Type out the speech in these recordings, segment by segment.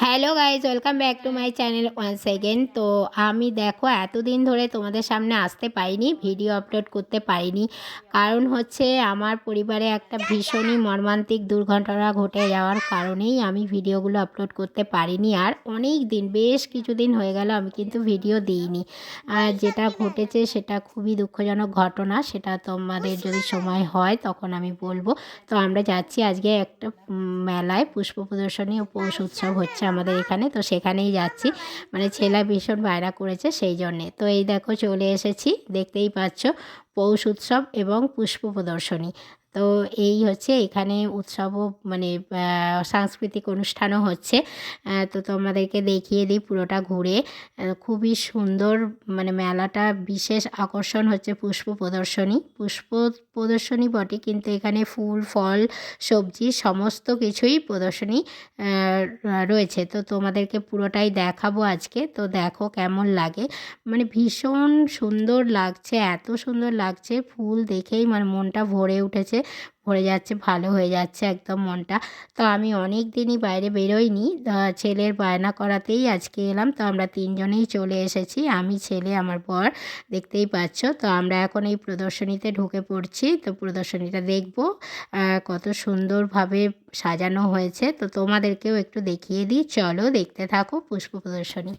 Hello guys, welcome back to my channel once again. তো আমি দেখো এতদিন ধরে তোমাদের সামনে আসতে পারিনি, ভিডিও আপলোড করতে পারিনি। কারণ হচ্ছে আমার পরিবারে একটা ভীষণই মর্মান্তিক দুর্ঘটনা ঘটে যাওয়ার কারণেই আমি ভিডিওগুলো আপলোড করতে পারিনি। আর অনেক দিন, বেশ কিছুদিন হয়ে গেল আমি কিন্তু ভিডিও দিইনি। আর যেটা ঘটেছে সেটা খুবই দুঃখজনক ঘটনা, সেটা তোমাদের যদি সময় হয় তখন আমি বলবো। তো আমরা যাচ্ছি আজকে একটা মেলায়, পুষ্প প্রদর্শনী ও পৌষ উৎসব হচ্ছে আমাদের এখানে, তো সেখানেই যাচ্ছি। মানে ছেলে ভীষণ বায়না করেছে সেই জন্যে। তো এই দেখো চলে এসেছি, দেখতেই পাচ্ছ পৌষ উৎসব এবং পুষ্প প্রদর্শনী। তো এই হচ্ছে এখানে উৎসবও, মানে সাংস্কৃতিক অনুষ্ঠানও হচ্ছে। তো তোমাদেরকে দেখিয়ে দিই পুরোটা ঘুরে। খুবই সুন্দর, মানে মেলাটা বিশেষ আকর্ষণ হচ্ছে পুষ্প প্রদর্শনী। পুষ্প প্রদর্শনী বটে, কিন্তু এখানে ফুল, ফল, সবজি সমস্ত কিছুই প্রদর্শনী রয়েছে। তো তোমাদেরকে পুরোটাই দেখাবো আজকে। তো দেখো কেমন লাগে, মানে ভীষণ সুন্দর লাগছে, এত সুন্দর লাগছে, ফুল দেখেই মানে মনটা ভরে উঠেছে, ভরে যাচ্ছে, ভালো হয়ে যাচ্ছে একদম মনটা। তো আমি অনেক দিনই বাইরে বেরোইনি, ছেলের বায়না করাতেই আজকে এলাম। তো আমরা তিনজনেই চলে এসেছি, আমি, ছেলে, আমার বর, দেখতেই পাচ্ছ। তো আমরা এখন এই প্রদর্শনীতে ঢুকে পড়ছি। তো প্রদর্শনীটা দেখব কত সুন্দরভাবে সাজানো হয়েছে। তো তোমাদেরকেও একটু দেখিয়ে দিই, চলো দেখতে থাকো পুষ্প প্রদর্শনী।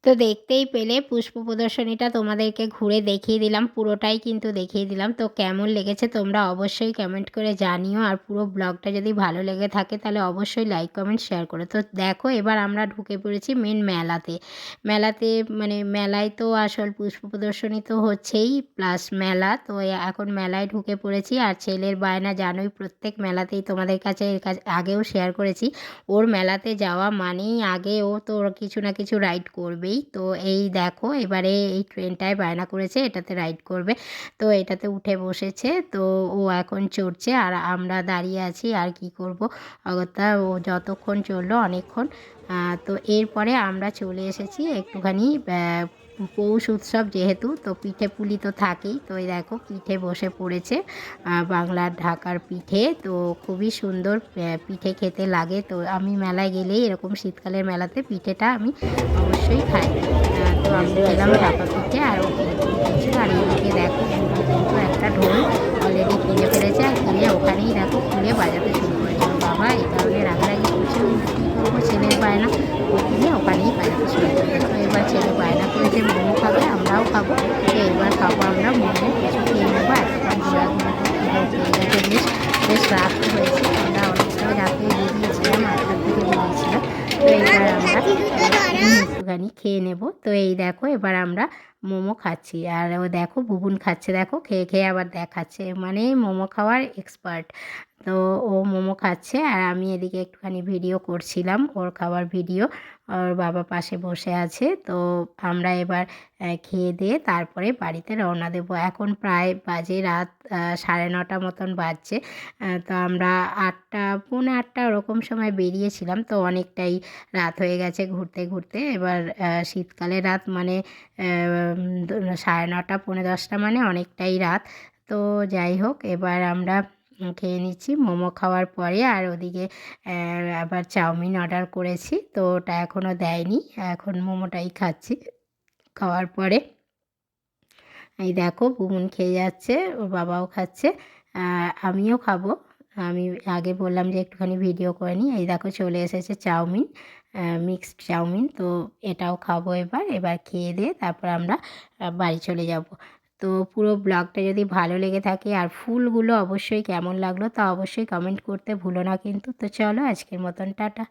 তো দেখতেই পেলে পুষ্প প্রদর্শনীটা তোমাদেরকে ঘুরে দেখিয়ে দিলাম, পুরোটাই কিন্তু দেখিয়ে দিলাম। তো কেমন লেগেছে তোমরা অবশ্যই কমেন্ট করে জানিও। আর পুরো ব্লগটা যদি ভালো লেগে থাকে তাহলে অবশ্যই লাইক, কমেন্ট, শেয়ার করো। তো দেখো এবার আমরা ঢুকে পড়েছি মেন মেলাতে। মানে মেলায় তো আসল পুষ্প প্রদর্শনী তো হচ্ছেই, প্লাস মেলা। তো এখন মেলায় ঢুকে পড়েছি। আর ছেলের বায়না জানোই, প্রত্যেক মেলাতেই তোমাদের কাছে আগেও শেয়ার করেছি, ওর মেলাতে যাওয়া মানেই আগে ও তো ওর কিছু না কিছু রাইড করবেই। তো এই দেখো এবারে এই ট্রেনটায় বায়না করেছে, এটাতে রাইড করবে। তো এটাতে উঠে বসেছে, তো ও এখন চড়ছে আর আমরা দাঁড়িয়ে আছি। আর কি করব, অগত্যা ও যতক্ষণ চললো অনেকক্ষণ। তো এরপরে আমরা চলে এসেছি একটুখানি পৌষ উৎসব যেহেতু, তো পিঠে পুলি তো থাকেই। তো এই দেখো পিঠে বসে পড়েছে, বাংলার ঢাকার পিঠে। তো খুবই সুন্দর পিঠে খেতে লাগে। তো আমি মেলায় গেলেই এরকম শীতকালের মেলাতে পিঠেটা আমি অবশ্যই খাই। তো আমি খেলাম ঢাকা পিঠে, আর ও খেয়েছিল। আর এইদিকে দেখো কিন্তু একটা ঢোল অলরেডি কিনে ফেলেছে, আর কিনে ওখানেই দেখো খুলে বাজাতে শুরু করেছিল। বাবা এই কারণে রাগারাগি করছিল, কী করবো, ছেলের বায়না, ও কিনে ওখানেই বাজাতে শুরু করেছে। তো এবার ছেলে বায়না করেছে মোমো খাবে, আমরাও খাবো। তো এবার খাবো আমরা মোমো, কিছু খেয়ে নেবো। এতক্ষণ ঘোরাঘুরি বেশ বেশ রাত হয়েছে, আমরা অনেকটাই রাতে বেরিয়েছিলাম, 8টার দিকে বেরিয়েছিলাম। তো এবার আমরা একটুখানি খেয়ে নেব। তো এই দেখো এবার আমরা মোমো খাচ্ছি। আর ও দেখো বুবুন খাচ্ছে, দেখো খেয়ে খেয়ে আবার দেখাচ্ছে, মানে মোমো খাওয়ার এক্সপার্ট। তো ও মোমো খাচ্ছে আর আমি এদিকে একটুখানি ভিডিও করছিলাম, ওর খাওয়ার ভিডিও। ওর বাবা পাশে বসে আছে। তো আমরা এবার খেয়ে দিয়ে তারপরে বাড়িতে রওনা দেবো। এখন প্রায় বাজে রাত 9:30 মতন বাজছে। তো আমরা 8টা, পৌনে 8টা ওরকম সময় বেরিয়েছিলাম, তো অনেকটাই রাত হয়ে গেছে ঘুরতে ঘুরতে। এবার শীতকালে রাত মানে 9:30, পৌনে 10টা মানে অনেকটাই রাত। তো যাই হোক, এবার আমরা খেয়ে নিচ্ছি মোমো খাওয়ার পরে। আর ওদিকে আবার চাউমিন অর্ডার করেছি, তো ওটা এখনও দেয়নি, এখন মোমোটাই খাচ্ছি। খাওয়ার পরে এই দেখো বুবুন খেয়ে যাচ্ছে, ওর বাবাও খাচ্ছে, আমিও খাবো। আমি আগে বললাম যে একটুখানি ভিডিও করে নিই। এই দেখো চলে এসেছে চাউমিন, মিক্সড চাউমিন। তো এটাও খাবো এবার। এবার খেয়ে দিয়ে তারপর আমরা বাড়ি চলে যাব। তো পুরো ব্লগটা যদি ভালো লেগে থাকে আর ফুলগুলো অবশ্যই কেমন লাগলো তা অবশ্যই কমেন্ট করতে ভুলো না কিন্তু। তো চলো আজকের মতন টাটা।